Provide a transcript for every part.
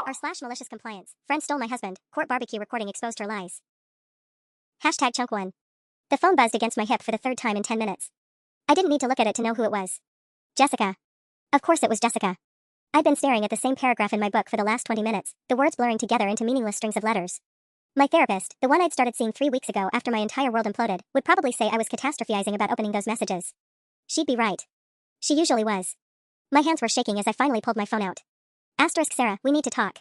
r/MaliciousCompliance. Friend stole my husband. Court barbecue recording exposed her lies. Hashtag chunk one. The phone buzzed against my hip for the third time in 10 minutes. I didn't need to look at it to know who it was. Jessica. Of course it was Jessica. I'd been staring at the same paragraph in my book for the last 20 minutes, the words blurring together into meaningless strings of letters. My therapist, the one I'd started seeing 3 weeks ago after my entire world imploded, would probably say I was catastrophizing about opening those messages. She'd be right. She usually was. My hands were shaking as I finally pulled my phone out. Asterisk Sarah, we need to talk.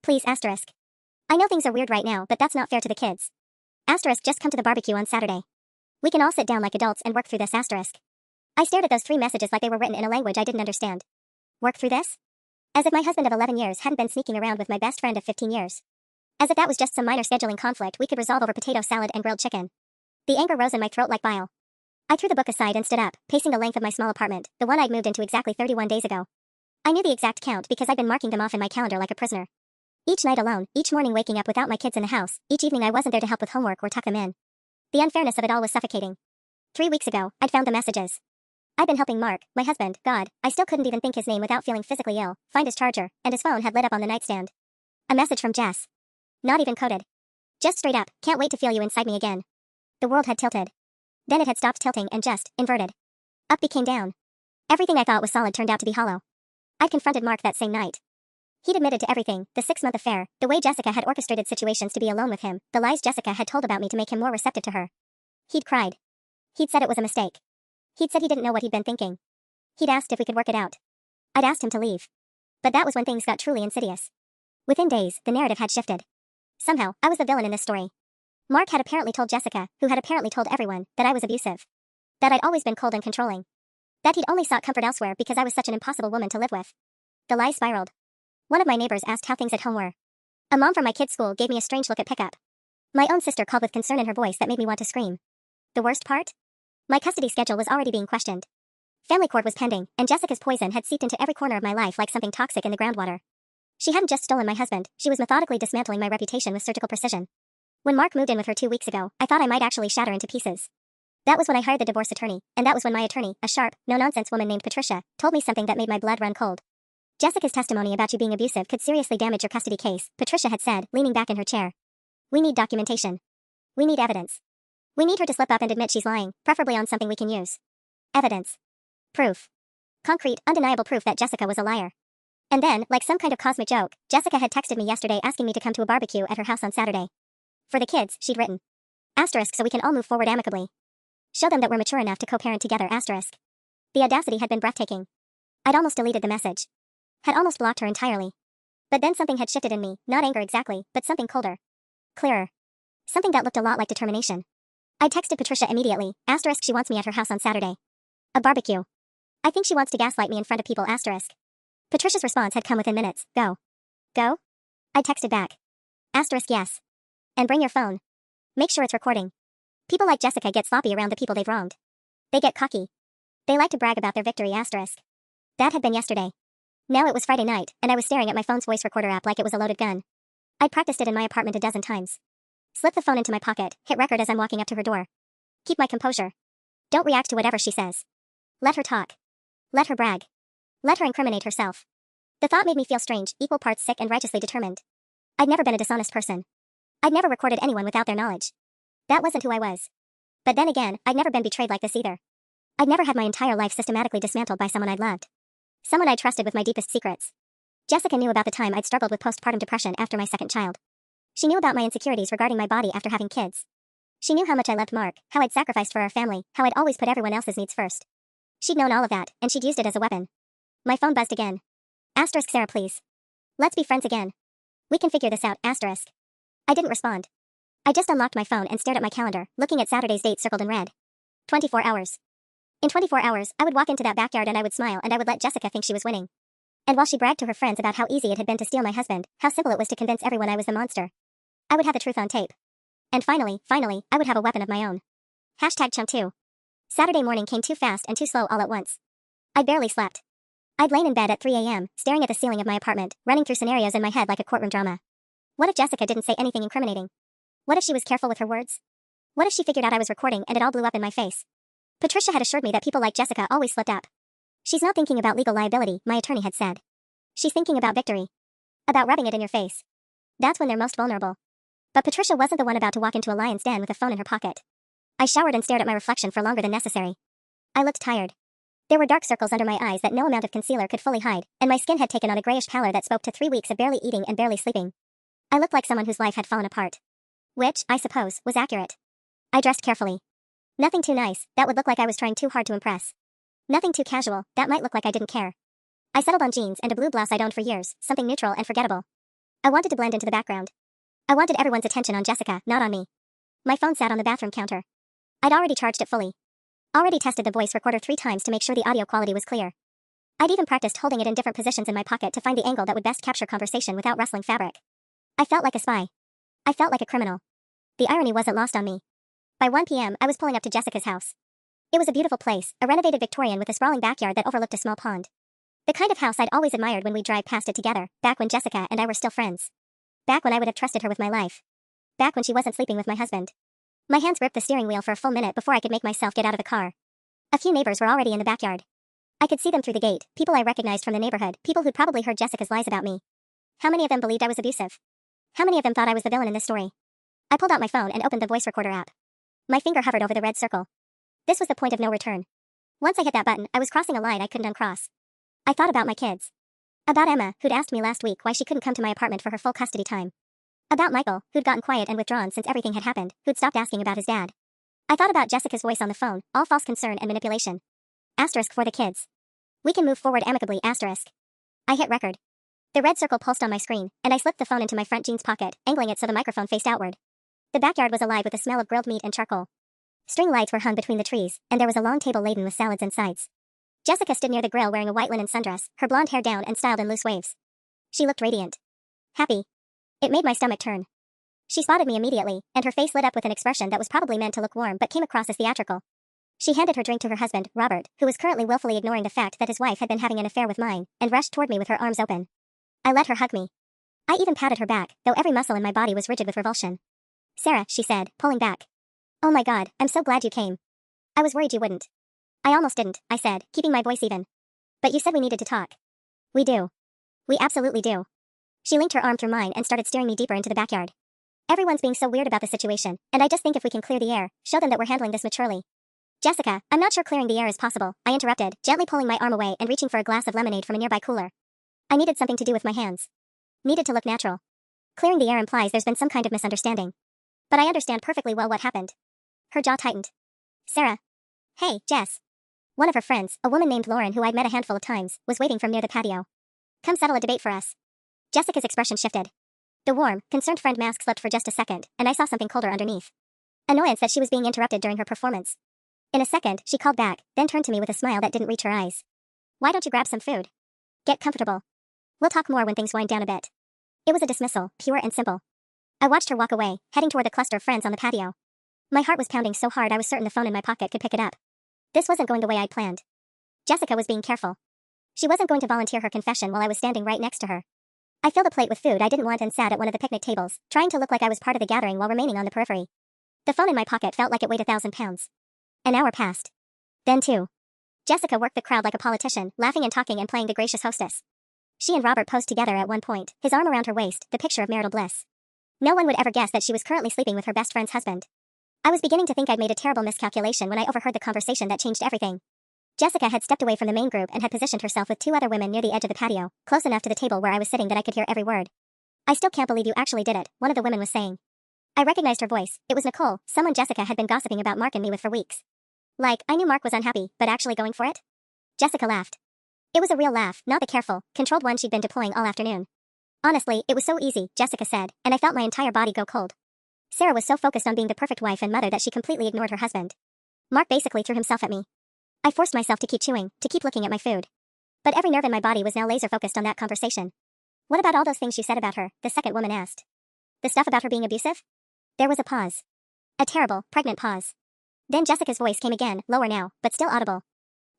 Please asterisk. I know things are weird right now, but that's not fair to the kids. Asterisk just come to the barbecue on Saturday. We can all sit down like adults and work through this asterisk. I stared at those 3 messages like they were written in a language I didn't understand. Work through this? As if my husband of 11 years hadn't been sneaking around with my best friend of 15 years. As if that was just some minor scheduling conflict we could resolve over potato salad and grilled chicken. The anger rose in my throat like bile. I threw the book aside and stood up, pacing the length of my small apartment, the one I'd moved into exactly 31 days ago. I knew the exact count because I'd been marking them off in my calendar like a prisoner. Each night alone, each morning waking up without my kids in the house, each evening I wasn't there to help with homework or tuck them in. The unfairness of it all was suffocating. 3 weeks ago, I'd found the messages. I'd been helping Mark, my husband, God, I still couldn't even think his name without feeling physically ill, find his charger, and his phone had lit up on the nightstand. A message from Jess. Not even coded. Just straight up, can't wait to feel you inside me again. The world had tilted. Then it had stopped tilting and just, inverted. Up became down. Everything I thought was solid turned out to be hollow. I'd confronted Mark that same night. He'd admitted to everything, the 6-month affair, the way Jessica had orchestrated situations to be alone with him, the lies Jessica had told about me to make him more receptive to her. He'd cried. He'd said it was a mistake. He'd said he didn't know what he'd been thinking. He'd asked if we could work it out. I'd asked him to leave. But that was when things got truly insidious. Within days, the narrative had shifted. Somehow, I was the villain in this story. Mark had apparently told Jessica, who had apparently told everyone, that I was abusive. That I'd always been cold and controlling. That he'd only sought comfort elsewhere because I was such an impossible woman to live with. The lies spiraled. One of my neighbors asked how things at home were. A mom from my kid's school gave me a strange look at pickup. My own sister called with concern in her voice that made me want to scream. The worst part? My custody schedule was already being questioned. Family court was pending, and Jessica's poison had seeped into every corner of my life like something toxic in the groundwater. She hadn't just stolen my husband, she was methodically dismantling my reputation with surgical precision. When Mark moved in with her 2 weeks ago, I thought I might actually shatter into pieces. That was when I hired the divorce attorney, and that was when my attorney, a sharp, no-nonsense woman named Patricia, told me something that made my blood run cold. Jessica's testimony about you being abusive could seriously damage your custody case, Patricia had said, leaning back in her chair. We need documentation. We need evidence. We need her to slip up and admit she's lying, preferably on something we can use. Evidence. Proof. Concrete, undeniable proof that Jessica was a liar. And then, like some kind of cosmic joke, Jessica had texted me yesterday asking me to come to a barbecue at her house on Saturday. For the kids, she'd written. Asterisk so we can all move forward amicably. Show them that we're mature enough to co-parent together, asterisk. The audacity had been breathtaking. I'd almost deleted the message. Had almost blocked her entirely. But then something had shifted in me, not anger exactly, but something colder. Clearer. Something that looked a lot like determination. I texted Patricia immediately, asterisk she wants me at her house on Saturday. A barbecue. I think she wants to gaslight me in front of people, asterisk. Patricia's response had come within minutes, go. Go? I texted back. Asterisk yes. And bring your phone. Make sure it's recording. People like Jessica get sloppy around the people they've wronged. They get cocky. They like to brag about their victory, asterisk. That had been yesterday. Now it was Friday night, and I was staring at my phone's voice recorder app like it was a loaded gun. I'd practiced it in my apartment a dozen times. Slip the phone into my pocket, hit record as I'm walking up to her door. Keep my composure. Don't react to whatever she says. Let her talk. Let her brag. Let her incriminate herself. The thought made me feel strange, equal parts sick and righteously determined. I'd never been a dishonest person. I'd never recorded anyone without their knowledge. That wasn't who I was. But then again, I'd never been betrayed like this either. I'd never had my entire life systematically dismantled by someone I'd loved. Someone I trusted with my deepest secrets. Jessica knew about the time I'd struggled with postpartum depression after my second child. She knew about my insecurities regarding my body after having kids. She knew how much I loved Mark, how I'd sacrificed for our family, how I'd always put everyone else's needs first. She'd known all of that, and she'd used it as a weapon. My phone buzzed again. Asterisk Sarah, please. Let's be friends again. We can figure this out, asterisk. I didn't respond. I just unlocked my phone and stared at my calendar, looking at Saturday's date circled in red. 24 hours. In 24 hours, I would walk into that backyard and I would smile and I would let Jessica think she was winning. And while she bragged to her friends about how easy it had been to steal my husband, how simple it was to convince everyone I was the monster, I would have the truth on tape. And finally, I would have a weapon of my own. Hashtag chump 2. Saturday morning came too fast and too slow all at once. I barely slept. I'd lain in bed at 3 a.m., staring at the ceiling of my apartment, running through scenarios in my head like a courtroom drama. What if Jessica didn't say anything incriminating? What if she was careful with her words? What if she figured out I was recording and it all blew up in my face? Patricia had assured me that people like Jessica always slipped up. She's not thinking about legal liability, my attorney had said. She's thinking about victory. About rubbing it in your face. That's when they're most vulnerable. But Patricia wasn't the one about to walk into a lion's den with a phone in her pocket. I showered and stared at my reflection for longer than necessary. I looked tired. There were dark circles under my eyes that no amount of concealer could fully hide, and my skin had taken on a grayish pallor that spoke to 3 weeks of barely eating and barely sleeping. I looked like someone whose life had fallen apart. Which, I suppose, was accurate. I dressed carefully. Nothing too nice, that would look like I was trying too hard to impress. Nothing too casual, that might look like I didn't care. I settled on jeans and a blue blouse I'd owned for years, something neutral and forgettable. I wanted to blend into the background. I wanted everyone's attention on Jessica, not on me. My phone sat on the bathroom counter. I'd already charged it fully. Already tested the voice recorder 3 times to make sure the audio quality was clear. I'd even practiced holding it in different positions in my pocket to find the angle that would best capture conversation without rustling fabric. I felt like a spy. I felt like a criminal. The irony wasn't lost on me. By 1 p.m., I was pulling up to Jessica's house. It was a beautiful place, a renovated Victorian with a sprawling backyard that overlooked a small pond. The kind of house I'd always admired when we'd drive past it together, back when Jessica and I were still friends. Back when I would have trusted her with my life. Back when she wasn't sleeping with my husband. My hands gripped the steering wheel for a full minute before I could make myself get out of the car. A few neighbors were already in the backyard. I could see them through the gate, people I recognized from the neighborhood, people who'd probably heard Jessica's lies about me. How many of them believed I was abusive? How many of them thought I was the villain in this story? I pulled out my phone and opened the voice recorder app. My finger hovered over the red circle. This was the point of no return. Once I hit that button, I was crossing a line I couldn't uncross. I thought about my kids. About Emma, who'd asked me last week why she couldn't come to my apartment for her full custody time. About Michael, who'd gotten quiet and withdrawn since everything had happened, who'd stopped asking about his dad. I thought about Jessica's voice on the phone, all false concern and manipulation. Asterisk for the kids. We can move forward amicably, asterisk. I hit record. The red circle pulsed on my screen, and I slipped the phone into my front jeans pocket, angling it so the microphone faced outward. The backyard was alive with the smell of grilled meat and charcoal. String lights were hung between the trees, and there was a long table laden with salads and sides. Jessica stood near the grill wearing a white linen sundress, her blonde hair down and styled in loose waves. She looked radiant. Happy. It made my stomach turn. She spotted me immediately, and her face lit up with an expression that was probably meant to look warm but came across as theatrical. She handed her drink to her husband, Robert, who was currently willfully ignoring the fact that his wife had been having an affair with mine, and rushed toward me with her arms open. I let her hug me. I even patted her back, though every muscle in my body was rigid with revulsion. Sarah, she said, pulling back. Oh my God, I'm so glad you came. I was worried you wouldn't. I almost didn't, I said, keeping my voice even. But you said we needed to talk. We do. We absolutely do. She linked her arm through mine and started steering me deeper into the backyard. Everyone's being so weird about the situation, and I just think if we can clear the air, show them that we're handling this maturely. Jessica, I'm not sure clearing the air is possible, I interrupted, gently pulling my arm away and reaching for a glass of lemonade from a nearby cooler. I needed something to do with my hands. Needed to look natural. Clearing the air implies there's been some kind of misunderstanding. But I understand perfectly well what happened. Her jaw tightened. Sarah. Hey, Jess. One of her friends, a woman named Lauren who I'd met a handful of times, was waiting from near the patio. Come settle a debate for us. Jessica's expression shifted. The warm, concerned friend mask slipped for just a second, and I saw something colder underneath. Annoyance that she was being interrupted during her performance. In a second, she called back, then turned to me with a smile that didn't reach her eyes. Why don't you grab some food? Get comfortable. We'll talk more when things wind down a bit. It was a dismissal, pure and simple. I watched her walk away, heading toward the cluster of friends on the patio. My heart was pounding so hard I was certain the phone in my pocket could pick it up. This wasn't going the way I'd planned. Jessica was being careful. She wasn't going to volunteer her confession while I was standing right next to her. I filled a plate with food I didn't want and sat at one of the picnic tables, trying to look like I was part of the gathering while remaining on the periphery. The phone in my pocket felt like it weighed 1,000 pounds. An hour passed. Then 2. Jessica worked the crowd like a politician, laughing and talking and playing the gracious hostess. She and Robert posed together at one point, his arm around her waist, the picture of marital bliss. No one would ever guess that she was currently sleeping with her best friend's husband. I was beginning to think I'd made a terrible miscalculation when I overheard the conversation that changed everything. Jessica had stepped away from the main group and had positioned herself with 2 other women near the edge of the patio, close enough to the table where I was sitting that I could hear every word. I still can't believe you actually did it, one of the women was saying. I recognized her voice. It was Nicole, someone Jessica had been gossiping about Mark and me with for weeks. Like, I knew Mark was unhappy, but actually going for it? Jessica laughed. It was a real laugh, not the careful, controlled one she'd been deploying all afternoon. Honestly, it was so easy, Jessica said, and I felt my entire body go cold. Sarah was so focused on being the perfect wife and mother that she completely ignored her husband. Mark basically threw himself at me. I forced myself to keep chewing, to keep looking at my food. But every nerve in my body was now laser-focused on that conversation. What about all those things you said about her? The second woman asked. The stuff about her being abusive? There was a pause. A terrible, pregnant pause. Then Jessica's voice came again, lower now, but still audible.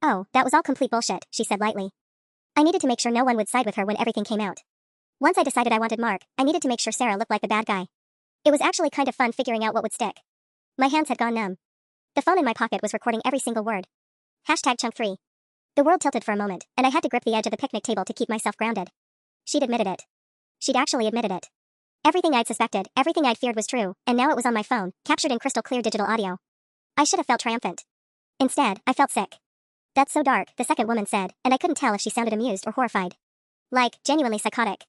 Oh, that was all complete bullshit, she said lightly. I needed to make sure no one would side with her when everything came out. Once I decided I wanted Mark, I needed to make sure Sarah looked like the bad guy. It was actually kind of fun figuring out what would stick. My hands had gone numb. The phone in my pocket was recording every single word. #chunk3. The world tilted for a moment, and I had to grip the edge of the picnic table to keep myself grounded. She'd admitted it. she'd actually admitted it. Everything I'd suspected, everything I'd feared was true, and now it was on my phone, captured in crystal clear digital audio. I should have felt triumphant. Instead, I felt sick. That's so dark, the second woman said, and I couldn't tell if she sounded amused or horrified. Like, genuinely psychotic.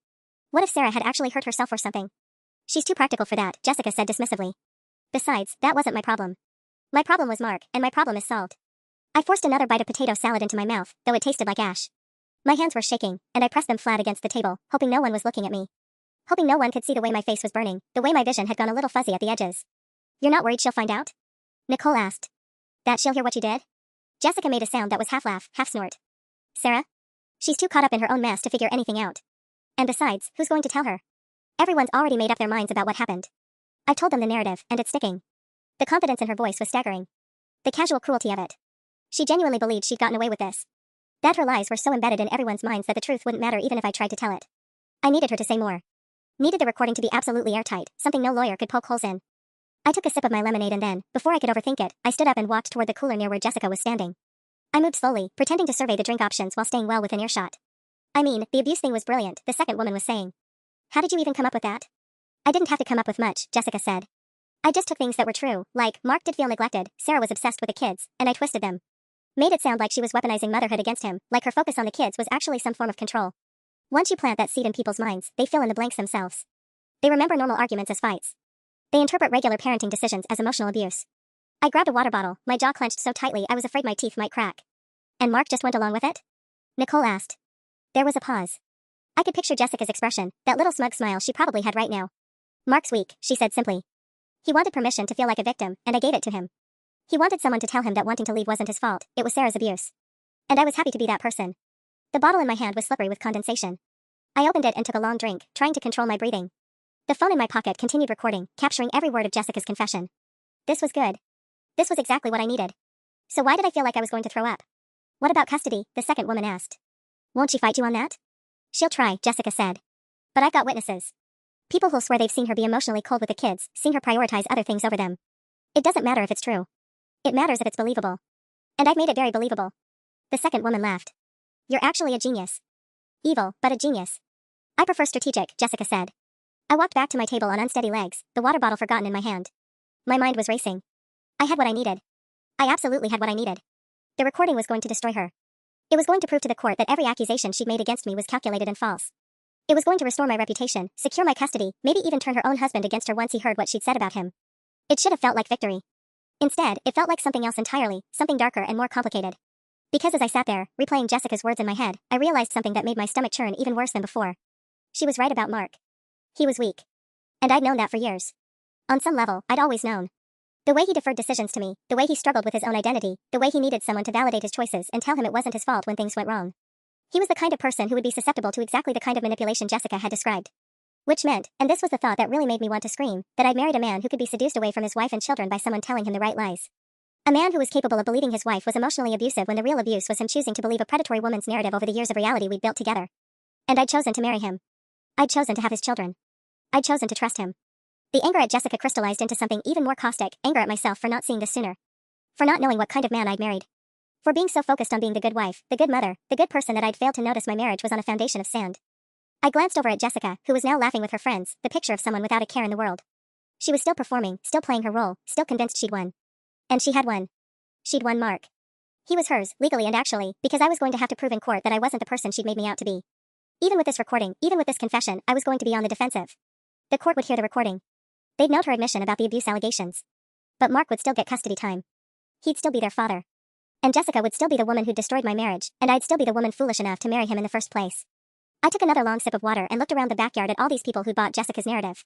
What if Sarah had actually hurt herself or something? She's too practical for that, Jessica said dismissively. Besides, that wasn't my problem. My problem was Mark, and my problem is solved. I forced another bite of potato salad into my mouth, though it tasted like ash. My hands were shaking, and I pressed them flat against the table, hoping no one was looking at me. Hoping no one could see the way my face was burning, the way my vision had gone a little fuzzy at the edges. You're not worried she'll find out? Nicole asked. That she'll hear what you did? Jessica made a sound that was half laugh, half snort. Sarah? She's too caught up in her own mess to figure anything out. And besides, who's going to tell her? Everyone's already made up their minds about what happened. I told them the narrative, and it's sticking. The confidence in her voice was staggering. The casual cruelty of it. She genuinely believed she'd gotten away with this. That her lies were so embedded in everyone's minds that the truth wouldn't matter even if I tried to tell it. I needed her to say more. Needed the recording to be absolutely airtight, something no lawyer could poke holes in. I took a sip of my lemonade and then, before I could overthink it, I stood up and walked toward the cooler near where Jessica was standing. I moved slowly, pretending to survey the drink options while staying well within earshot. I mean, the abuse thing was brilliant, the second woman was saying. How did you even come up with that? I didn't have to come up with much, Jessica said. I just took things that were true, like, Mark did feel neglected, Sarah was obsessed with the kids, and I twisted them. Made it sound like she was weaponizing motherhood against him, like her focus on the kids was actually some form of control. Once you plant that seed in people's minds, they fill in the blanks themselves. They remember normal arguments as fights. They interpret regular parenting decisions as emotional abuse. I grabbed a water bottle, my jaw clenched so tightly I was afraid my teeth might crack. And Mark just went along with it? Nicole asked. There was a pause. I could picture Jessica's expression, that little smug smile she probably had right now. Mark's weak, she said simply. He wanted permission to feel like a victim, and I gave it to him. He wanted someone to tell him that wanting to leave wasn't his fault, it was Sarah's abuse. And I was happy to be that person. The bottle in my hand was slippery with condensation. I opened it and took a long drink, trying to control my breathing. The phone in my pocket continued recording, capturing every word of Jessica's confession. This was good. This was exactly what I needed. So why did I feel like I was going to throw up? What about custody? The second woman asked. Won't she fight you on that? She'll try, Jessica said. But I've got witnesses. People who'll swear they've seen her be emotionally cold with the kids, seen her prioritize other things over them. It doesn't matter if it's true. It matters if it's believable. And I've made it very believable. The second woman laughed. You're actually a genius. Evil, but a genius. I prefer strategic, Jessica said. I walked back to my table on unsteady legs, the water bottle forgotten in my hand. My mind was racing. I had what I needed. I absolutely had what I needed. The recording was going to destroy her. It was going to prove to the court that every accusation she'd made against me was calculated and false. It was going to restore my reputation, secure my custody, maybe even turn her own husband against her once he heard what she'd said about him. It should have felt like victory. Instead, it felt like something else entirely, something darker and more complicated. Because as I sat there, replaying Jessica's words in my head, I realized something that made my stomach churn even worse than before. She was right about Mark. He was weak. And I'd known that for years. On some level, I'd always known. The way he deferred decisions to me, the way he struggled with his own identity, the way he needed someone to validate his choices and tell him it wasn't his fault when things went wrong. He was the kind of person who would be susceptible to exactly the kind of manipulation Jessica had described. Which meant, and this was the thought that really made me want to scream, that I'd married a man who could be seduced away from his wife and children by someone telling him the right lies. A man who was capable of believing his wife was emotionally abusive when the real abuse was him choosing to believe a predatory woman's narrative over the years of reality we'd built together. And I'd chosen to marry him. I'd chosen to have his children. I'd chosen to trust him. The anger at Jessica crystallized into something even more caustic, anger at myself for not seeing this sooner. For not knowing what kind of man I'd married. For being so focused on being the good wife, the good mother, the good person that I'd failed to notice my marriage was on a foundation of sand. I glanced over at Jessica, who was now laughing with her friends, the picture of someone without a care in the world. She was still performing, still playing her role, still convinced she'd won. And she had won. She'd won Mark. He was hers, legally and actually, because I was going to have to prove in court that I wasn't the person she'd made me out to be. Even with this recording, even with this confession, I was going to be on the defensive. The court would hear the recording. They'd note her admission about the abuse allegations. But Mark would still get custody time. He'd still be their father. And Jessica would still be the woman who destroyed my marriage, and I'd still be the woman foolish enough to marry him in the first place. I took another long sip of water and looked around the backyard at all these people who'd bought Jessica's narrative.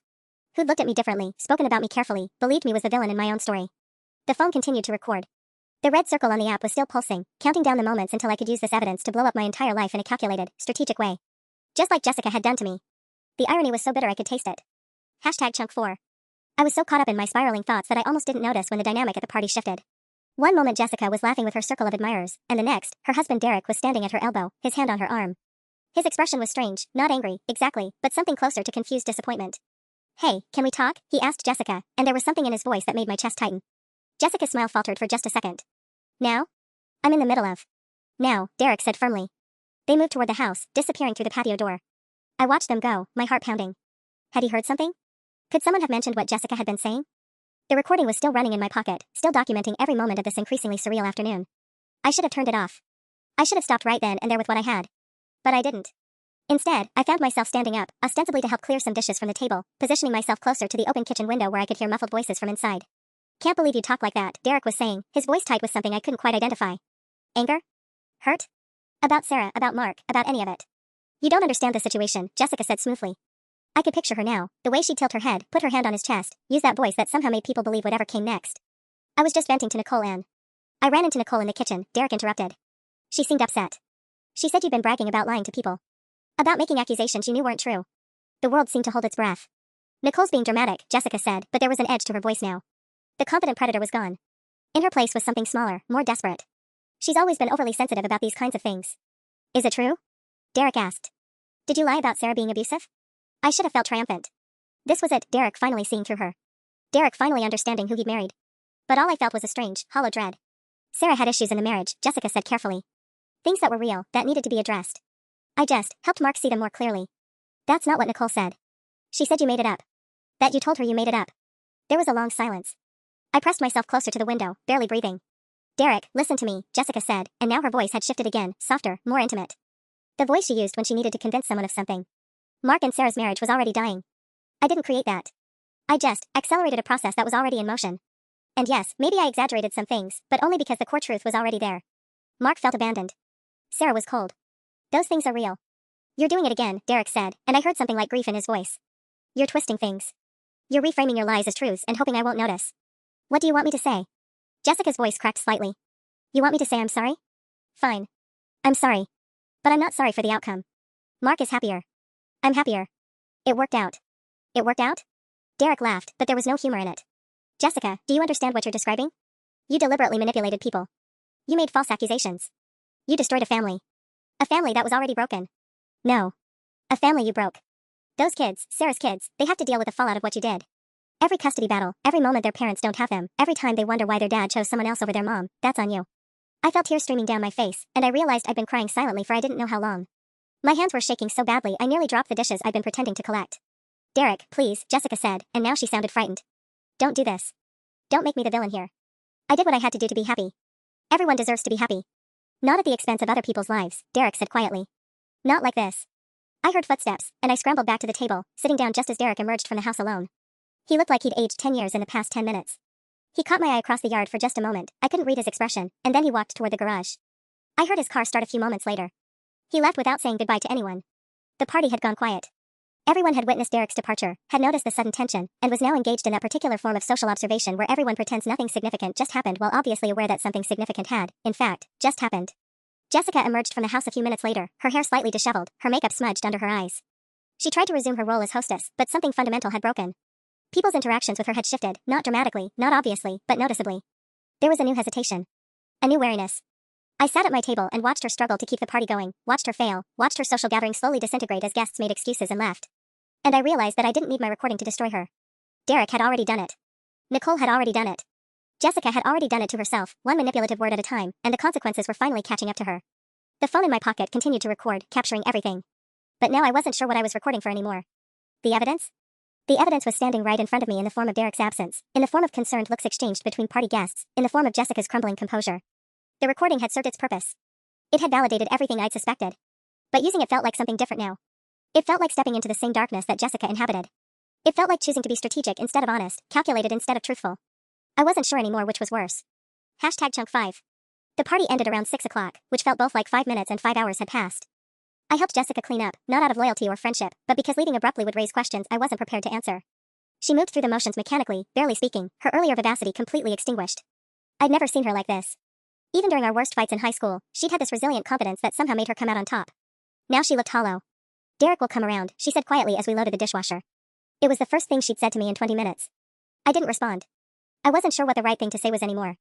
Who'd looked at me differently, spoken about me carefully, believed me was the villain in my own story. The phone continued to record. The red circle on the app was still pulsing, counting down the moments until I could use this evidence to blow up my entire life in a calculated, strategic way. Just like Jessica had done to me. The irony was so bitter I could taste it. #Chunk4. I was so caught up in my spiraling thoughts that I almost didn't notice when the dynamic at the party shifted. One moment Jessica was laughing with her circle of admirers, and the next, her husband Derek was standing at her elbow, his hand on her arm. His expression was strange, not angry, exactly, but something closer to confused disappointment. Hey, can we talk? He asked Jessica, and there was something in his voice that made my chest tighten. Jessica's smile faltered for just a second. Now? I'm in the middle of. Now, Derek said firmly. They moved toward the house, disappearing through the patio door. I watched them go, my heart pounding. Had he heard something? Could someone have mentioned what Jessica had been saying? The recording was still running in my pocket, still documenting every moment of this increasingly surreal afternoon. I should have turned it off. I should have stopped right then and there with what I had. But I didn't. Instead, I found myself standing up, ostensibly to help clear some dishes from the table, positioning myself closer to the open kitchen window where I could hear muffled voices from inside. Can't believe you talk like that, Derek was saying, his voice tight with something I couldn't quite identify. Anger? Hurt? About Sarah, about Mark, about any of it. You don't understand the situation, Jessica said smoothly. I could picture her now, the way she'd tilt her head, put her hand on his chest, use that voice that somehow made people believe whatever came next. I was just venting to Nicole and I ran into Nicole in the kitchen, Derek interrupted. She seemed upset. She said you'd been bragging about lying to people. About making accusations you knew weren't true. The world seemed to hold its breath. Nicole's being dramatic, Jessica said, but there was an edge to her voice now. The confident predator was gone. In her place was something smaller, more desperate. She's always been overly sensitive about these kinds of things. Is it true? Derek asked. Did you lie about Sarah being abusive? I should have felt triumphant. This was it, Derek finally seeing through her. Derek finally understanding who he'd married. But all I felt was a strange, hollow dread. Sarah had issues in the marriage, Jessica said carefully. Things that were real, that needed to be addressed. I just helped Mark see them more clearly. That's not what Nicole said. She said you made it up. That you told her you made it up. There was a long silence. I pressed myself closer to the window, barely breathing. Derek, listen to me, Jessica said, and now her voice had shifted again, softer, more intimate. The voice she used when she needed to convince someone of something. Mark and Sarah's marriage was already dying. I didn't create that. I just accelerated a process that was already in motion. And yes, maybe I exaggerated some things, but only because the core truth was already there. Mark felt abandoned. Sarah was cold. Those things are real. You're doing it again, Derek said, and I heard something like grief in his voice. You're twisting things. You're reframing your lies as truths and hoping I won't notice. What do you want me to say? Jessica's voice cracked slightly. You want me to say I'm sorry? Fine. I'm sorry. But I'm not sorry for the outcome. Mark is happier. I'm happier. It worked out. It worked out? Derek laughed, but there was no humor in it. Jessica, do you understand what you're describing? You deliberately manipulated people. You made false accusations. You destroyed a family. A family that was already broken. No. A family you broke. Those kids, Sarah's kids, they have to deal with the fallout of what you did. Every custody battle, every moment their parents don't have them, every time they wonder why their dad chose someone else over their mom, that's on you. I felt tears streaming down my face, and I realized I'd been crying silently for I didn't know how long. My hands were shaking so badly I nearly dropped the dishes I'd been pretending to collect. Derek, please, Jessica said, and now she sounded frightened. Don't do this. Don't make me the villain here. I did what I had to do to be happy. Everyone deserves to be happy. Not at the expense of other people's lives, Derek said quietly. Not like this. I heard footsteps, and I scrambled back to the table, sitting down just as Derek emerged from the house alone. He looked like he'd aged 10 years in the past 10 minutes. He caught my eye across the yard for just a moment, I couldn't read his expression, and then he walked toward the garage. I heard his car start a few moments later. He left without saying goodbye to anyone. The party had gone quiet. Everyone had witnessed Derek's departure, had noticed the sudden tension, and was now engaged in that particular form of social observation where everyone pretends nothing significant just happened while obviously aware that something significant had, in fact, just happened. Jessica emerged from the house a few minutes later, her hair slightly disheveled, her makeup smudged under her eyes. She tried to resume her role as hostess, but something fundamental had broken. People's interactions with her had shifted, not dramatically, not obviously, but noticeably. There was a new hesitation. A new wariness. I sat at my table and watched her struggle to keep the party going, watched her fail, watched her social gathering slowly disintegrate as guests made excuses and left. And I realized that I didn't need my recording to destroy her. Derek had already done it. Nicole had already done it. Jessica had already done it to herself, one manipulative word at a time, and the consequences were finally catching up to her. The phone in my pocket continued to record, capturing everything. But now I wasn't sure what I was recording for anymore. The evidence? The evidence was standing right in front of me in the form of Derek's absence, in the form of concerned looks exchanged between party guests, in the form of Jessica's crumbling composure. The recording had served its purpose. It had validated everything I'd suspected. But using it felt like something different now. It felt like stepping into the same darkness that Jessica inhabited. It felt like choosing to be strategic instead of honest, calculated instead of truthful. I wasn't sure anymore which was worse. #chunk 5. The party ended around 6 o'clock, which felt both like 5 minutes and 5 hours had passed. I helped Jessica clean up, not out of loyalty or friendship, but because leaving abruptly would raise questions I wasn't prepared to answer. She moved through the motions mechanically, barely speaking, her earlier vivacity completely extinguished. I'd never seen her like this. Even during our worst fights in high school, she'd had this resilient confidence that somehow made her come out on top. Now she looked hollow. Derek will come around, she said quietly as we loaded the dishwasher. It was the first thing she'd said to me in 20 minutes. I didn't respond. I wasn't sure what the right thing to say was anymore.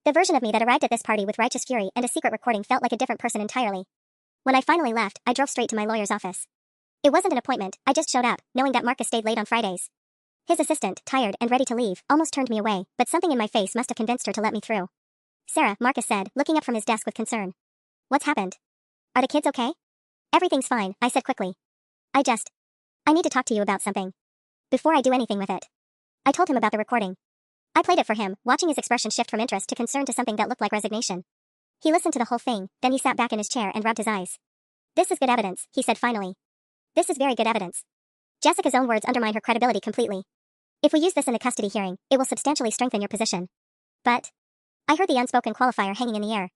The version of me that arrived at this party with righteous fury and a secret recording felt like a different person entirely. When I finally left, I drove straight to my lawyer's office. It wasn't an appointment, I just showed up, knowing that Marcus stayed late on Fridays. His assistant, tired and ready to leave, almost turned me away, but something in my face must have convinced her to let me through. Sarah, Marcus said, looking up from his desk with concern. What's happened? Are the kids okay? Everything's fine, I said quickly. I need to talk to you about something. Before I do anything with it. I told him about the recording. I played it for him, watching his expression shift from interest to concern to something that looked like resignation. He listened to the whole thing, then he sat back in his chair and rubbed his eyes. This is good evidence, he said finally. This is very good evidence. Jessica's own words undermine her credibility completely. If we use this in the custody hearing, it will substantially strengthen your position. But I heard the unspoken qualifier hanging in the air.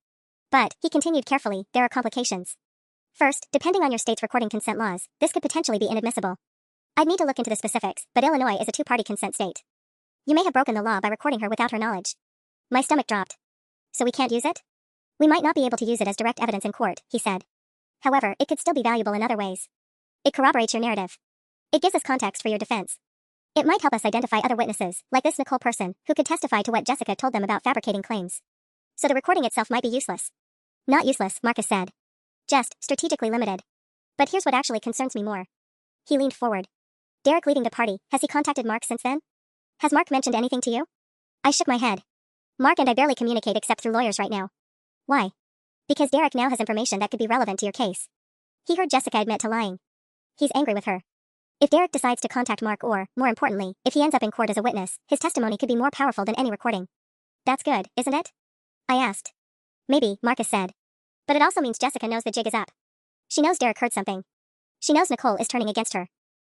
But, he continued carefully, there are complications. First, depending on your state's recording consent laws, this could potentially be inadmissible. I'd need to look into the specifics, but Illinois is a two-party consent state. You may have broken the law by recording her without her knowledge. My stomach dropped. So we can't use it? We might not be able to use it as direct evidence in court, he said. However, it could still be valuable in other ways. It corroborates your narrative. It gives us context for your defense. It might help us identify other witnesses, like this Nicole person, who could testify to what Jessica told them about fabricating claims. So the recording itself might be useless. Not useless, Marcus said. Just strategically limited. But here's what actually concerns me more. He leaned forward. Derek leaving the party, has he contacted Mark since then? Has Mark mentioned anything to you? I shook my head. Mark and I barely communicate except through lawyers right now. Why? Because Derek now has information that could be relevant to your case. He heard Jessica admit to lying. He's angry with her. If Derek decides to contact Mark or, more importantly, if he ends up in court as a witness, his testimony could be more powerful than any recording. That's good, isn't it? I asked. Maybe, Marcus said. But it also means Jessica knows the jig is up. She knows Derek heard something. She knows Nicole is turning against her.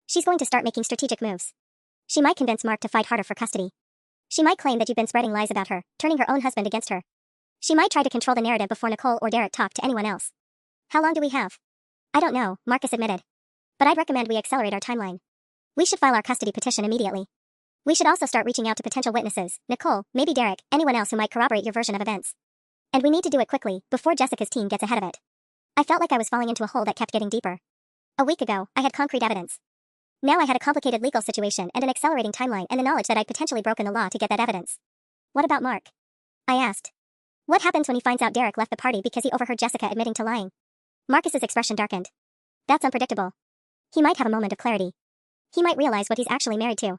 She's going to start making strategic moves. She might convince Mark to fight harder for custody. She might claim that you've been spreading lies about her, turning her own husband against her. She might try to control the narrative before Nicole or Derek talk to anyone else. How long do we have? I don't know, Marcus admitted. But I'd recommend we accelerate our timeline. We should file our custody petition immediately. We should also start reaching out to potential witnesses, Nicole, maybe Derek, anyone else who might corroborate your version of events. And we need to do it quickly, before Jessica's team gets ahead of it. I felt like I was falling into a hole that kept getting deeper. A week ago, I had concrete evidence. Now I had a complicated legal situation and an accelerating timeline and the knowledge that I'd potentially broken the law to get that evidence. What about Mark? I asked. What happens when he finds out Derek left the party because he overheard Jessica admitting to lying? Marcus's expression darkened. That's unpredictable. He might have a moment of clarity. He might realize what he's actually married to.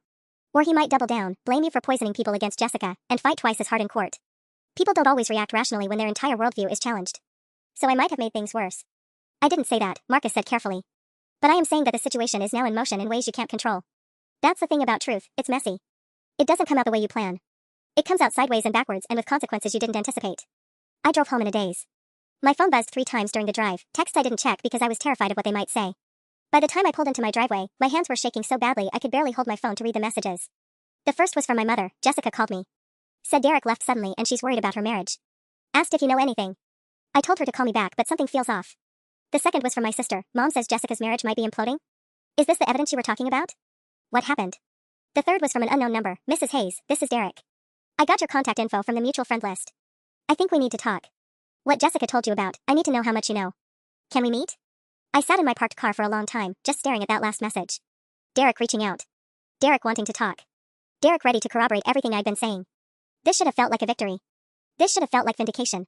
Or he might double down, blame you for poisoning people against Jessica, and fight twice as hard in court. People don't always react rationally when their entire worldview is challenged. So I might have made things worse. I didn't say that, Marcus said carefully. But I am saying that the situation is now in motion in ways you can't control. That's the thing about truth, it's messy. It doesn't come out the way you plan. It comes out sideways and backwards and with consequences you didn't anticipate. I drove home in a daze. My phone buzzed 3 times during the drive, texts I didn't check because I was terrified of what they might say. By the time I pulled into my driveway, my hands were shaking so badly I could barely hold my phone to read the messages. The first was from my mother. Jessica called me. Said Derek left suddenly and she's worried about her marriage. Asked if you know anything. I told her to call me back but something feels off. The second was from my sister. Mom says Jessica's marriage might be imploding. Is this the evidence you were talking about? What happened? The third was from an unknown number. Mrs. Hayes, this is Derek. I got your contact info from the mutual friend list. I think we need to talk. What Jessica told you about, I need to know how much you know. Can we meet? I sat in my parked car for a long time, just staring at that last message. Derek reaching out. Derek wanting to talk. Derek ready to corroborate everything I'd been saying. This should have felt like a victory. This should have felt like vindication.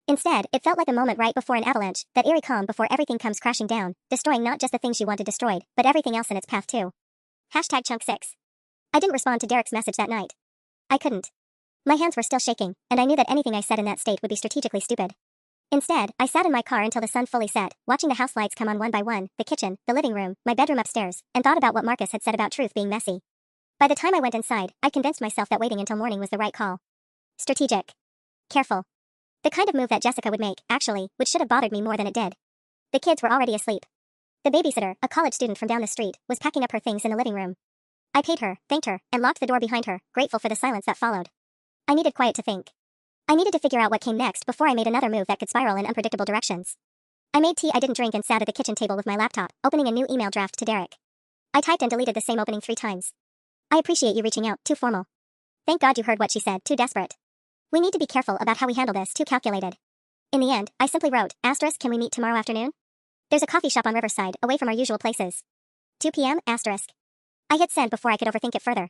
Instead, it felt like a moment right before an avalanche, that eerie calm before everything comes crashing down, destroying not just the things you wanted destroyed, but everything else in its path too. #chunk6. I didn't respond to Derek's message that night. I couldn't. My hands were still shaking, and I knew that anything I said in that state would be strategically stupid. Instead, I sat in my car until the sun fully set, watching the house lights come on one by one, the kitchen, the living room, my bedroom upstairs, and thought about what Marcus had said about truth being messy. By the time I went inside, I convinced myself that waiting until morning was the right call. Strategic. Careful. The kind of move that Jessica would make, actually, which should have bothered me more than it did. The kids were already asleep. The babysitter, a college student from down the street, was packing up her things in the living room. I paid her, thanked her, and locked the door behind her, grateful for the silence that followed. I needed quiet to think. I needed to figure out what came next before I made another move that could spiral in unpredictable directions. I made tea I didn't drink and sat at the kitchen table with my laptop, opening a new email draft to Derek. I typed and deleted the same opening 3 times. I appreciate you reaching out, too formal. Thank God you heard what she said, too desperate. We need to be careful about how we handle this, too calculated. In the end, I simply wrote, *, can we meet tomorrow afternoon? There's a coffee shop on Riverside, away from our usual places. 2 p.m, *. I hit send before I could overthink it further.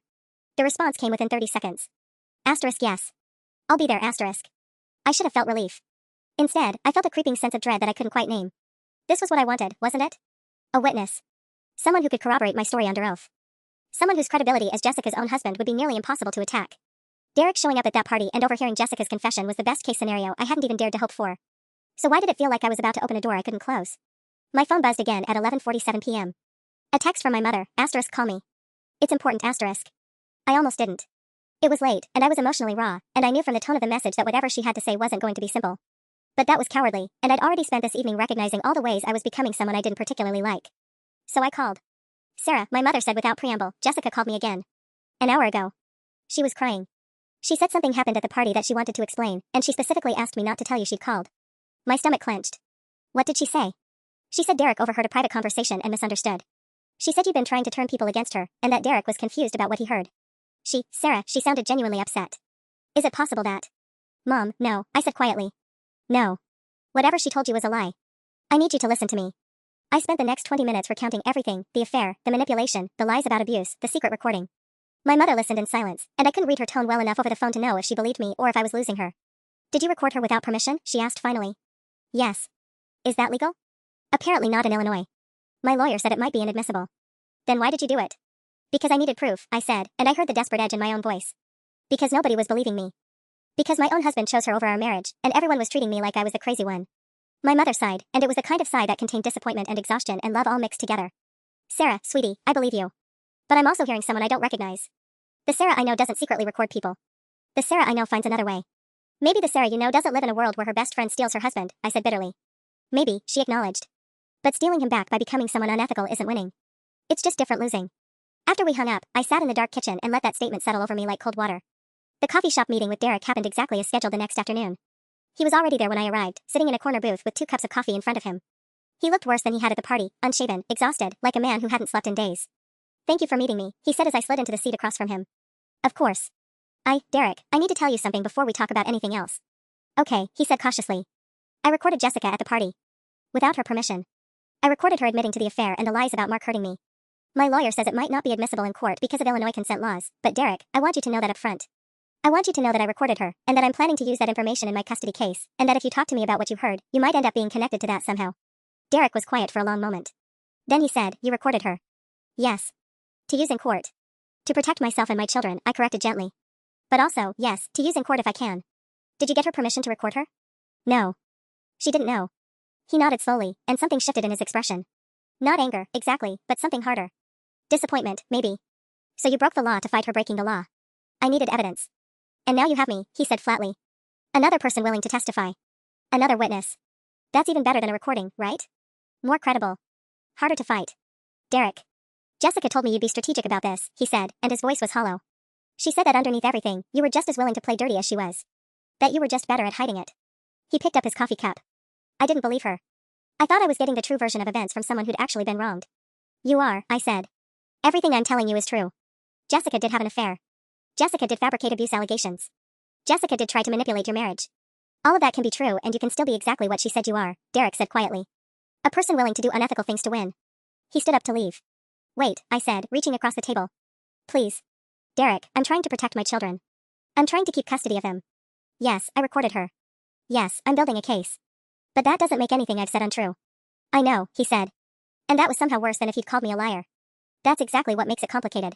The response came within 30 seconds. Yes. I'll be there, *. I should have felt relief. Instead, I felt a creeping sense of dread that I couldn't quite name. This was what I wanted, wasn't it? A witness. Someone who could corroborate my story under oath. Someone whose credibility as Jessica's own husband would be nearly impossible to attack. Derek showing up at that party and overhearing Jessica's confession was the best-case scenario I hadn't even dared to hope for. So why did it feel like I was about to open a door I couldn't close? My phone buzzed again at 11:47 p.m. A text from my mother, asterisk call me. It's important, asterisk. I almost didn't. It was late, and I was emotionally raw, and I knew from the tone of the message that whatever she had to say wasn't going to be simple. But that was cowardly, and I'd already spent this evening recognizing all the ways I was becoming someone I didn't particularly like. So I called. Sarah, my mother said without preamble, Jessica called me again. An hour ago. She was crying. She said something happened at the party that she wanted to explain, and she specifically asked me not to tell you she'd called. My stomach clenched. What did she say? She said Derek overheard a private conversation and misunderstood. She said you'd been trying to turn people against her, and that Derek was confused about what he heard. Sarah, she sounded genuinely upset. Is it possible that? Mom, no, I said quietly. No. Whatever she told you was a lie. I need you to listen to me. I spent the next 20 minutes recounting everything, the affair, the manipulation, the lies about abuse, the secret recording. My mother listened in silence, and I couldn't read her tone well enough over the phone to know if she believed me or if I was losing her. Did you record her without permission? She asked finally. Yes. Is that legal? Apparently not in Illinois. My lawyer said it might be inadmissible. Then why did you do it? Because I needed proof, I said, and I heard the desperate edge in my own voice. Because nobody was believing me. Because my own husband chose her over our marriage, and everyone was treating me like I was the crazy one. My mother sighed, and it was the kind of sigh that contained disappointment and exhaustion and love all mixed together. Sarah, sweetie, I believe you. But I'm also hearing someone I don't recognize. The Sarah I know doesn't secretly record people. The Sarah I know finds another way. Maybe the Sarah you know doesn't live in a world where her best friend steals her husband, I said bitterly. Maybe, she acknowledged. But stealing him back by becoming someone unethical isn't winning. It's just different losing. After we hung up, I sat in the dark kitchen and let that statement settle over me like cold water. The coffee shop meeting with Derek happened exactly as scheduled the next afternoon. He was already there when I arrived, sitting in a corner booth with 2 cups of coffee in front of him. He looked worse than he had at the party, unshaven, exhausted, like a man who hadn't slept in days. Thank you for meeting me, he said as I slid into the seat across from him. Of course. Derek, I need to tell you something before we talk about anything else. Okay, he said cautiously. I recorded Jessica at the party. Without her permission. I recorded her admitting to the affair and the lies about Mark hurting me. My lawyer says it might not be admissible in court because of Illinois consent laws, but Derek, I want you to know that up front. I want you to know that I recorded her, and that I'm planning to use that information in my custody case, and that if you talk to me about what you heard, you might end up being connected to that somehow. Derek was quiet for a long moment. Then he said, you recorded her. Yes. To use in court. To protect myself and my children, I corrected gently. But also, yes, to use in court if I can. Did you get her permission to record her? No. She didn't know. He nodded slowly, and something shifted in his expression. Not anger, exactly, but something harder. Disappointment, maybe. So you broke the law to fight her breaking the law. I needed evidence. And now you have me, he said flatly. Another person willing to testify. Another witness. That's even better than a recording, right? More credible. Harder to fight. Derek. Jessica told me you'd be strategic about this, he said, and his voice was hollow. She said that underneath everything, you were just as willing to play dirty as she was. That you were just better at hiding it. He picked up his coffee cup. I didn't believe her. I thought I was getting the true version of events from someone who'd actually been wronged. You are, I said. Everything I'm telling you is true. Jessica did have an affair. Jessica did fabricate abuse allegations. Jessica did try to manipulate your marriage. All of that can be true and you can still be exactly what she said you are, Derek said quietly. A person willing to do unethical things to win. He stood up to leave. Wait, I said, reaching across the table. Please. Derek, I'm trying to protect my children. I'm trying to keep custody of them. Yes, I recorded her. Yes, I'm building a case. But that doesn't make anything I've said untrue. I know, he said. And that was somehow worse than if he'd called me a liar. That's exactly what makes it complicated.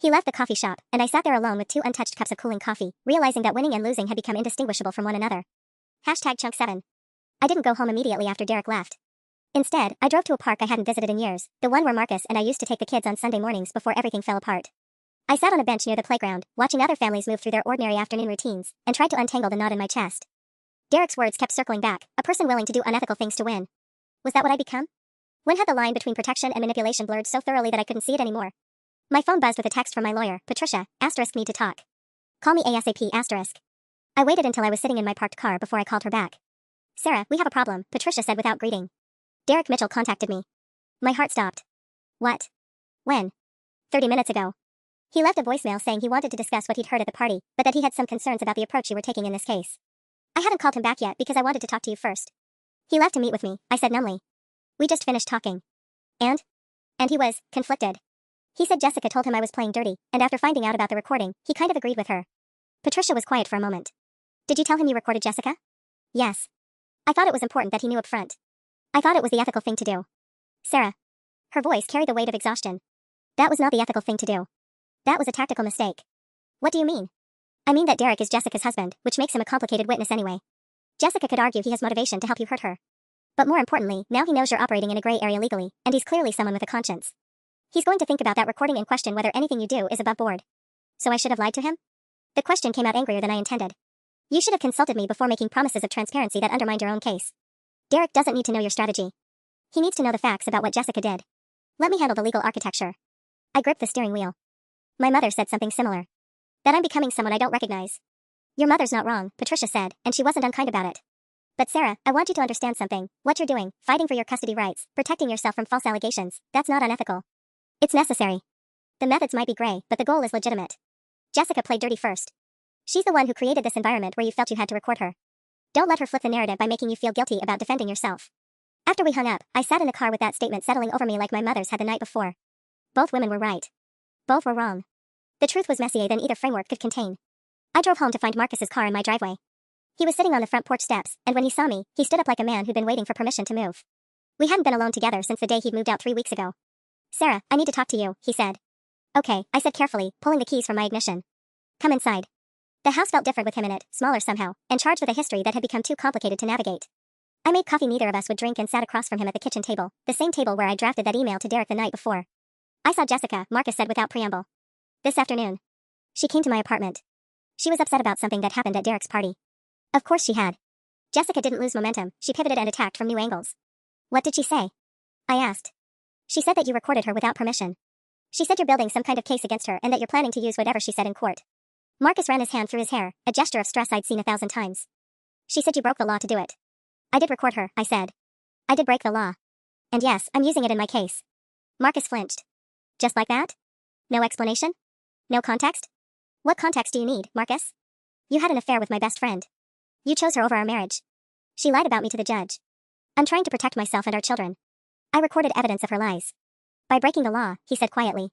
He left the coffee shop, and I sat there alone with 2 untouched cups of cooling coffee, realizing that winning and losing had become indistinguishable from one another. #Chunk7. I didn't go home immediately after Derek left. Instead, I drove to a park I hadn't visited in years, the one where Marcus and I used to take the kids on Sunday mornings before everything fell apart. I sat on a bench near the playground, watching other families move through their ordinary afternoon routines, and tried to untangle the knot in my chest. Derek's words kept circling back, a person willing to do unethical things to win. Was that what I'd become? When had the line between protection and manipulation blurred so thoroughly that I couldn't see it anymore? My phone buzzed with a text from my lawyer, Patricia, *need to talk. Call me ASAP, *. I waited until I was sitting in my parked car before I called her back. Sarah, we have a problem, Patricia said without greeting. Derek Mitchell contacted me. My heart stopped. What? When? 30 minutes ago. He left a voicemail saying he wanted to discuss what he'd heard at the party, but that he had some concerns about the approach you were taking in this case. I hadn't called him back yet because I wanted to talk to you first. He left to meet with me, I said numbly. We just finished talking. And he was conflicted. He said Jessica told him I was playing dirty, and after finding out about the recording, he kind of agreed with her. Patricia was quiet for a moment. Did you tell him you recorded Jessica? Yes. I thought it was important that he knew up front. I thought it was the ethical thing to do. Sarah. Her voice carried the weight of exhaustion. That was not the ethical thing to do. That was a tactical mistake. What do you mean? I mean that Derek is Jessica's husband, which makes him a complicated witness anyway. Jessica could argue he has motivation to help you hurt her. But more importantly, now he knows you're operating in a gray area legally, and he's clearly someone with a conscience. He's going to think about that recording and question whether anything you do is above board. So I should have lied to him? The question came out angrier than I intended. You should have consulted me before making promises of transparency that undermined your own case. Derek doesn't need to know your strategy. He needs to know the facts about what Jessica did. Let me handle the legal architecture. I gripped the steering wheel. My mother said something similar. That I'm becoming someone I don't recognize. Your mother's not wrong, Patricia said, and she wasn't unkind about it. But Sarah, I want you to understand something. What you're doing, fighting for your custody rights, protecting yourself from false allegations, that's not unethical. It's necessary. The methods might be gray, but the goal is legitimate. Jessica played dirty first. She's the one who created this environment where you felt you had to record her. Don't let her flip the narrative by making you feel guilty about defending yourself. After we hung up, I sat in the car with that statement settling over me like my mother's had the night before. Both women were right. Both were wrong. The truth was messier than either framework could contain. I drove home to find Marcus's car in my driveway. He was sitting on the front porch steps, and when he saw me, he stood up like a man who'd been waiting for permission to move. We hadn't been alone together since the day he'd moved out 3 weeks ago. Sarah, I need to talk to you, he said. Okay, I said carefully, pulling the keys from my ignition. Come inside. The house felt different with him in it, smaller somehow, and charged with a history that had become too complicated to navigate. I made coffee neither of us would drink and sat across from him at the kitchen table, the same table where I drafted that email to Derek the night before. I saw Jessica, Marcus said without preamble. This afternoon. She came to my apartment. She was upset about something that happened at Derek's party. Of course she had. Jessica didn't lose momentum, she pivoted and attacked from new angles. What did she say? I asked. She said that you recorded her without permission. She said you're building some kind of case against her and that you're planning to use whatever she said in court. Marcus ran his hand through his hair, a gesture of stress I'd seen 1,000 times. She said you broke the law to do it. I did record her, I said. I did break the law. And yes, I'm using it in my case. Marcus flinched. Just like that? No explanation? No context? What context do you need, Marcus? You had an affair with my best friend. You chose her over our marriage. She lied about me to the judge. I'm trying to protect myself and our children. I recorded evidence of her lies. By breaking the law, he said quietly.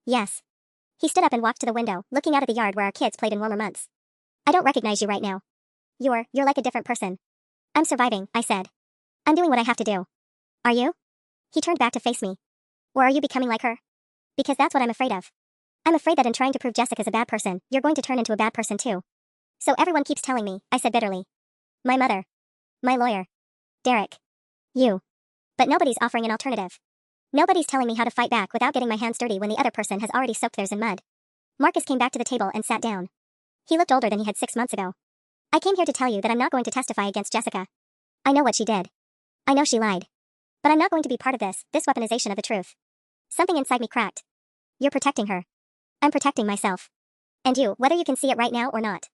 Yes. He stood up and walked to the window, looking out at the yard where our kids played in warmer months. I don't recognize you right now. You're like a different person. I'm surviving, I said. I'm doing what I have to do. Are you? He turned back to face me. Or are you becoming like her? Because that's what I'm afraid of. I'm afraid that in trying to prove Jessica's a bad person, you're going to turn into a bad person too. So everyone keeps telling me, I said bitterly. My mother. My lawyer. Derek. You. But nobody's offering an alternative. Nobody's telling me how to fight back without getting my hands dirty when the other person has already soaked theirs in mud. Marcus came back to the table and sat down. He looked older than he had 6 months ago. I came here to tell you that I'm not going to testify against Jessica. I know what she did. I know she lied. But I'm not going to be part of this weaponization of the truth. Something inside me cracked. You're protecting her. I'm protecting myself. And you, whether you can see it right now or not.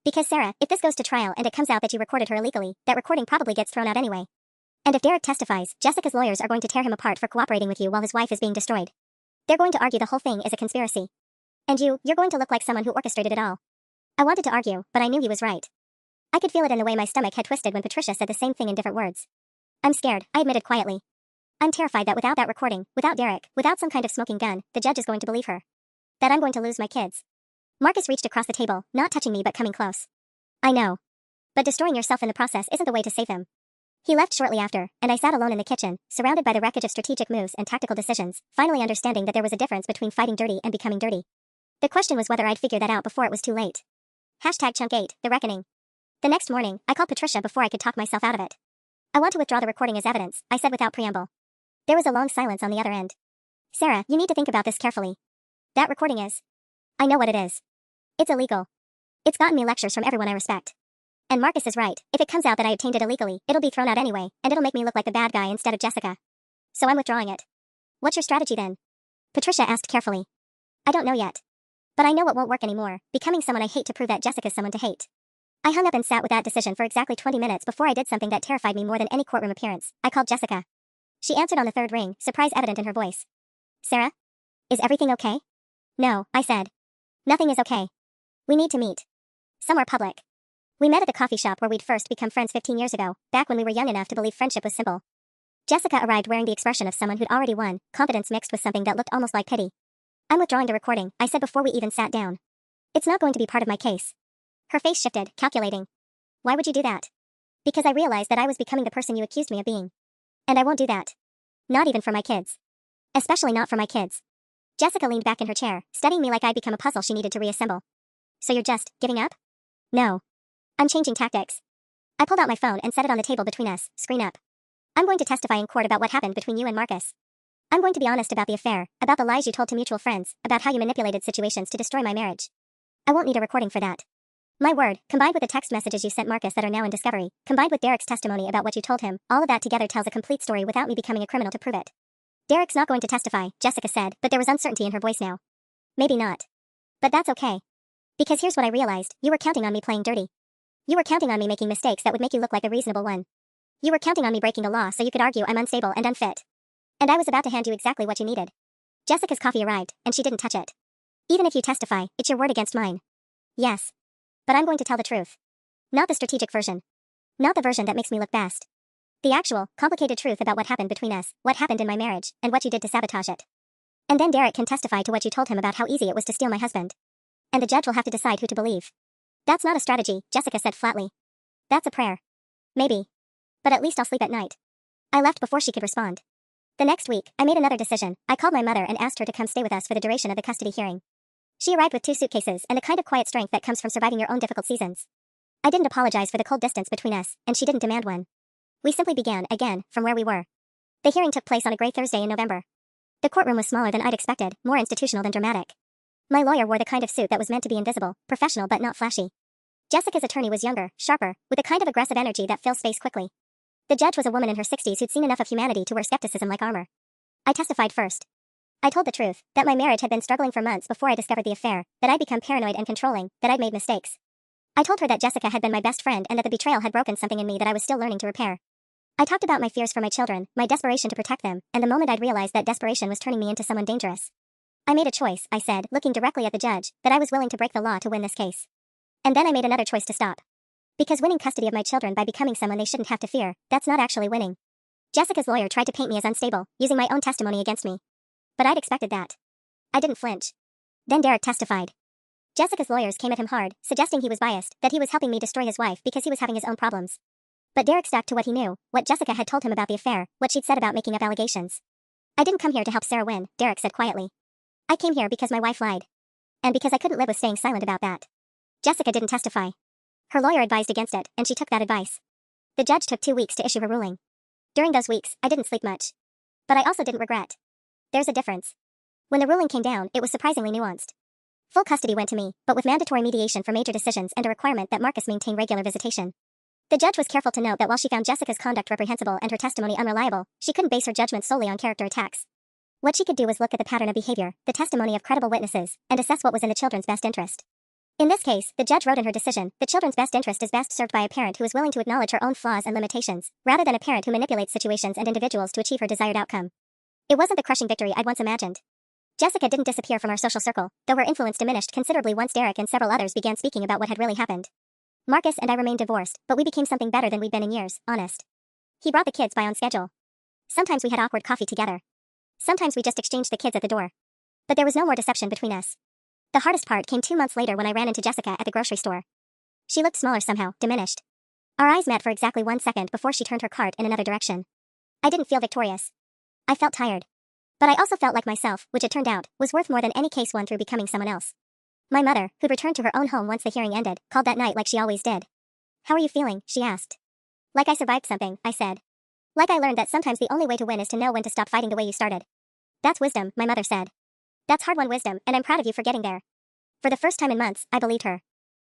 Because Sarah, if this goes to trial and it comes out that you recorded her illegally, that recording probably gets thrown out anyway. And if Derek testifies, Jessica's lawyers are going to tear him apart for cooperating with you while his wife is being destroyed. They're going to argue the whole thing is a conspiracy. And you're going to look like someone who orchestrated it all. I wanted to argue, but I knew he was right. I could feel it in the way my stomach had twisted when Patricia said the same thing in different words. I'm scared, I admitted quietly. I'm terrified that without that recording, without Derek, without some kind of smoking gun, the judge is going to believe her. That I'm going to lose my kids. Marcus reached across the table, not touching me but coming close. I know. But destroying yourself in the process isn't the way to save them. He left shortly after, and I sat alone in the kitchen, surrounded by the wreckage of strategic moves and tactical decisions, finally understanding that there was a difference between fighting dirty and becoming dirty. The question was whether I'd figure that out before it was too late. #Chunk 8, The Reckoning. The next morning, I called Patricia before I could talk myself out of it. I want to withdraw the recording as evidence, I said without preamble. There was a long silence on the other end. Sarah, you need to think about this carefully. That recording is. I know what it is. It's illegal. It's gotten me lectures from everyone I respect. And Marcus is right, if it comes out that I obtained it illegally, it'll be thrown out anyway, and it'll make me look like the bad guy instead of Jessica. So I'm withdrawing it. What's your strategy then? Patricia asked carefully. I don't know yet. But I know it won't work anymore, becoming someone I hate to prove that Jessica's someone to hate. I hung up and sat with that decision for exactly 20 minutes before I did something that terrified me more than any courtroom appearance. I called Jessica. She answered on the third ring, surprise evident in her voice. Sarah? Is everything okay? No, I said. Nothing is okay. We need to meet. Somewhere public. We met at the coffee shop where we'd first become friends 15 years ago, back when we were young enough to believe friendship was simple. Jessica arrived wearing the expression of someone who'd already won, confidence mixed with something that looked almost like pity. I'm withdrawing the recording, I said before we even sat down. It's not going to be part of my case. Her face shifted, calculating. Why would you do that? Because I realized that I was becoming the person you accused me of being. And I won't do that. Not even for my kids. Especially not for my kids. Jessica leaned back in her chair, studying me like I'd become a puzzle she needed to reassemble. So you're just giving up? No. I'm changing tactics. I pulled out my phone and set it on the table between us, screen up. I'm going to testify in court about what happened between you and Marcus. I'm going to be honest about the affair, about the lies you told to mutual friends, about how you manipulated situations to destroy my marriage. I won't need a recording for that. My word, combined with the text messages you sent Marcus that are now in discovery, combined with Derek's testimony about what you told him, all of that together tells a complete story without me becoming a criminal to prove it. Derek's not going to testify, Jessica said, but there was uncertainty in her voice now. Maybe not. But that's okay. Because here's what I realized, you were counting on me playing dirty. You were counting on me making mistakes that would make you look like a reasonable one. You were counting on me breaking the law so you could argue I'm unstable and unfit. And I was about to hand you exactly what you needed. Jessica's coffee arrived, and she didn't touch it. Even if you testify, it's your word against mine. Yes. But I'm going to tell the truth. Not the strategic version. Not the version that makes me look best. The actual, complicated truth about what happened between us, what happened in my marriage, and what you did to sabotage it. And then Derek can testify to what you told him about how easy it was to steal my husband. And the judge will have to decide who to believe. That's not a strategy, Jessica said flatly. That's a prayer. Maybe. But at least I'll sleep at night. I left before she could respond. The next week, I made another decision. I called my mother and asked her to come stay with us for the duration of the custody hearing. She arrived with 2 suitcases and the kind of quiet strength that comes from surviving your own difficult seasons. I didn't apologize for the cold distance between us, and she didn't demand one. We simply began, again, from where we were. The hearing took place on a gray Thursday in November. The courtroom was smaller than I'd expected, more institutional than dramatic. My lawyer wore the kind of suit that was meant to be invisible, professional but not flashy. Jessica's attorney was younger, sharper, with a kind of aggressive energy that fills space quickly. The judge was a woman in her 60s who'd seen enough of humanity to wear skepticism like armor. I testified first. I told the truth, that my marriage had been struggling for months before I discovered the affair, that I'd become paranoid and controlling, that I'd made mistakes. I told her that Jessica had been my best friend and that the betrayal had broken something in me that I was still learning to repair. I talked about my fears for my children, my desperation to protect them, and the moment I'd realized that desperation was turning me into someone dangerous. I made a choice, I said, looking directly at the judge, that I was willing to break the law to win this case. And then I made another choice to stop. Because winning custody of my children by becoming someone they shouldn't have to fear, that's not actually winning. Jessica's lawyer tried to paint me as unstable, using my own testimony against me. But I'd expected that. I didn't flinch. Then Derek testified. Jessica's lawyers came at him hard, suggesting he was biased, that he was helping me destroy his wife because he was having his own problems. But Derek stuck to what he knew, what Jessica had told him about the affair, what she'd said about making up allegations. I didn't come here to help Sarah win, Derek said quietly. I came here because my wife lied. And because I couldn't live with staying silent about that. Jessica didn't testify. Her lawyer advised against it, and she took that advice. The judge took 2 weeks to issue her ruling. During those weeks, I didn't sleep much. But I also didn't regret. There's a difference. When the ruling came down, it was surprisingly nuanced. Full custody went to me, but with mandatory mediation for major decisions and a requirement that Marcus maintain regular visitation. The judge was careful to note that while she found Jessica's conduct reprehensible and her testimony unreliable, she couldn't base her judgment solely on character attacks. What she could do was look at the pattern of behavior, the testimony of credible witnesses, and assess what was in the children's best interest. In this case, the judge wrote in her decision, the children's best interest is best served by a parent who is willing to acknowledge her own flaws and limitations, rather than a parent who manipulates situations and individuals to achieve her desired outcome. It wasn't the crushing victory I'd once imagined. Jessica didn't disappear from our social circle, though her influence diminished considerably once Derek and several others began speaking about what had really happened. Marcus and I remained divorced, but we became something better than we'd been in years, honest. He brought the kids by on schedule. Sometimes we had awkward coffee together. Sometimes we just exchanged the kids at the door. But there was no more deception between us. The hardest part came 2 months later when I ran into Jessica at the grocery store. She looked smaller somehow, diminished. Our eyes met for exactly 1 second before she turned her cart in another direction. I didn't feel victorious. I felt tired. But I also felt like myself, which it turned out, was worth more than any case won through becoming someone else. My mother, who'd returned to her own home once the hearing ended, called that night like she always did. How are you feeling? She asked. Like I survived something, I said. Like I learned that sometimes the only way to win is to know when to stop fighting the way you started. That's wisdom, my mother said. That's hard-won wisdom, and I'm proud of you for getting there. For the first time in months, I believed her.